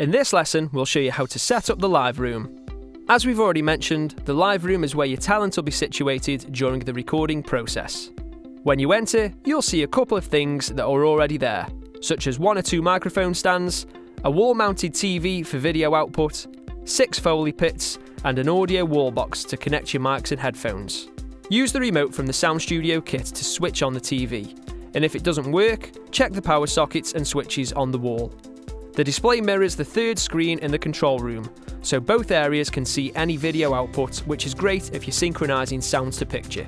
In this lesson, we'll show you how to set up the live room. As we've already mentioned, the live room is where your talent will be situated during the recording process. When you enter, you'll see a couple of things that are already there, such as 1 or 2 microphone stands, a wall-mounted TV for video output, 6 Foley pits, and an audio wall box to connect your mics and headphones. Use the remote from the Sound Studio kit to switch on the TV, and if it doesn't work, check the power sockets and switches on the wall. The display mirrors the third screen in the control room, so both areas can see any video output, which is great if you're synchronizing sounds to picture.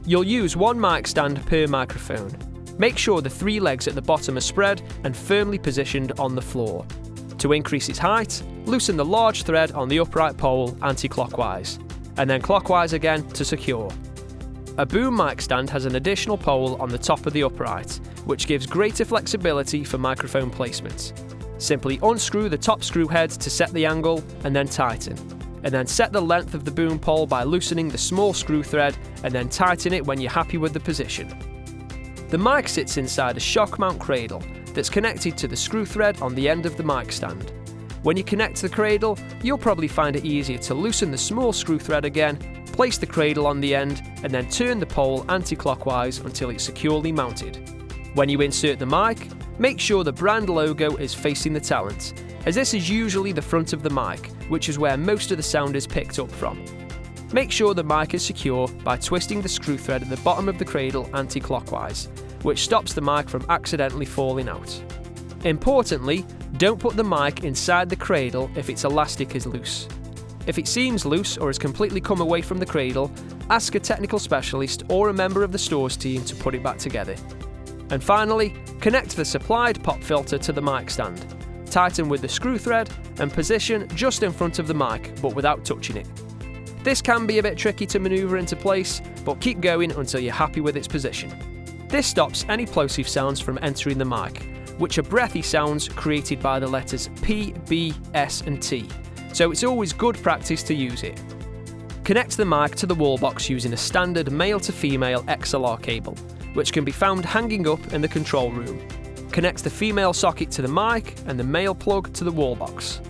You'll use 1 mic stand per microphone. Make sure the 3 legs at the bottom are spread and firmly positioned on the floor. To increase its height, loosen the large thread on the upright pole anti-clockwise, and then clockwise again to secure. A boom mic stand has an additional pole on the top of the upright, which gives greater flexibility for microphone placement. Simply unscrew the top screw head to set the angle and then tighten. And then set the length of the boom pole by loosening the small screw thread and then tighten it when you're happy with the position. The mic sits inside a shock mount cradle that's connected to the screw thread on the end of the mic stand. When you connect the cradle, you'll probably find it easier to loosen the small screw thread again, place the cradle on the end, and then turn the pole anti-clockwise until it's securely mounted. When you insert the mic, make sure the brand logo is facing the talent, as this is usually the front of the mic, which is where most of the sound is picked up from. Make sure the mic is secure by twisting the screw thread at the bottom of the cradle anti-clockwise, which stops the mic from accidentally falling out. Importantly, don't put the mic inside the cradle if its elastic is loose. If it seems loose or has completely come away from the cradle, ask a technical specialist or a member of the stores team to put it back together. And finally, connect the supplied pop filter to the mic stand. Tighten with the screw thread and position just in front of the mic, but without touching it. This can be a bit tricky to manoeuvre into place, but keep going until you're happy with its position. This stops any plosive sounds from entering the mic, which are breathy sounds created by the letters P, B, S and T, so it's always good practice to use it. Connect the mic to the wall box using a standard male to female XLR cable, which can be found hanging up in the control room. Connect the female socket to the mic and the male plug to the wall box.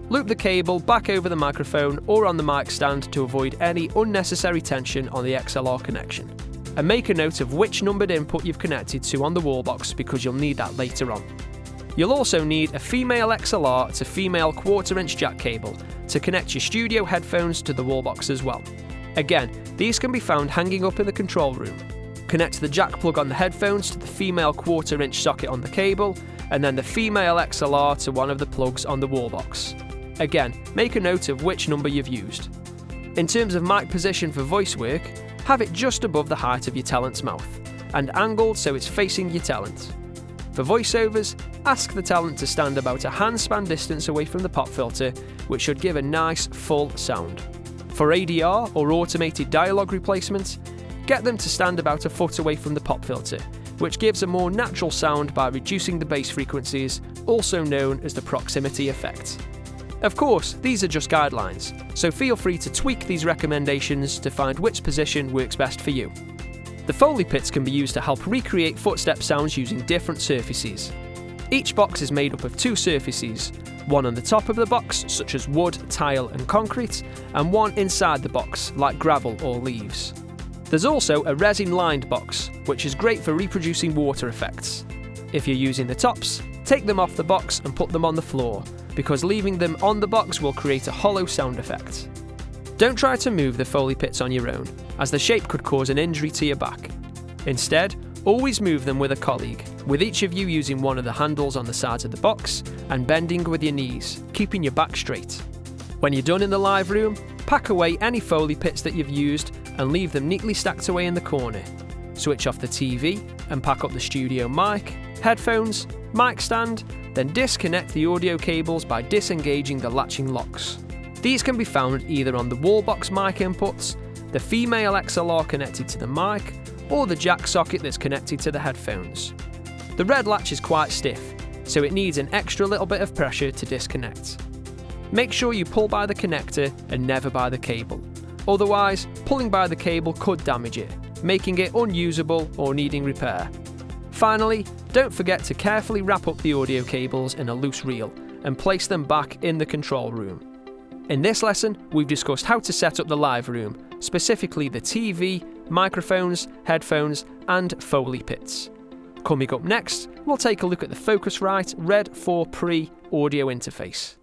Loop the cable back over the microphone or on the mic stand to avoid any unnecessary tension on the XLR connection. And make a note of which numbered input you've connected to on the wall box because you'll need that later on. You'll also need a female XLR to female 1/4 inch jack cable to connect your studio headphones to the wall box as well. Again, these can be found hanging up in the control room. Connect the jack plug on the headphones to the female 1/4 inch socket on the cable, and then the female XLR to one of the plugs on the wall box. Again, make a note of which number you've used. In terms of mic position for voice work, have it just above the height of your talent's mouth, and angled so it's facing your talent. For voiceovers, ask the talent to stand about a handspan distance away from the pop filter, which should give a nice, full sound. For ADR or automated dialogue replacement, get them to stand about a foot away from the pop filter, which gives a more natural sound by reducing the bass frequencies, also known as the proximity effect. Of course, these are just guidelines, so feel free to tweak these recommendations to find which position works best for you. The Foley pits can be used to help recreate footstep sounds using different surfaces. Each box is made up of 2 surfaces, one on the top of the box, such as wood, tile and concrete, and one inside the box, like gravel or leaves. There's also a resin-lined box, which is great for reproducing water effects. If you're using the tops, take them off the box and put them on the floor, because leaving them on the box will create a hollow sound effect. Don't try to move the Foley pits on your own, as the shape could cause an injury to your back. Instead, always move them with a colleague, with each of you using one of the handles on the sides of the box and bending with your knees, keeping your back straight. When you're done in the live room, pack away any Foley pits that you've used and leave them neatly stacked away in the corner. Switch off the TV and pack up the studio mic, headphones, mic stand, then disconnect the audio cables by disengaging the latching locks. These can be found either on the wall box mic inputs, the female XLR connected to the mic, or the jack socket that's connected to the headphones. The red latch is quite stiff, so it needs an extra little bit of pressure to disconnect. Make sure you pull by the connector and never by the cable. Otherwise, pulling by the cable could damage it, making it unusable or needing repair. Finally, don't forget to carefully wrap up the audio cables in a loose reel and place them back in the control room. In this lesson, we've discussed how to set up the live room, specifically the TV, microphones, headphones, and Foley pits. Coming up next, we'll take a look at the Focusrite Red 4 Pre audio interface.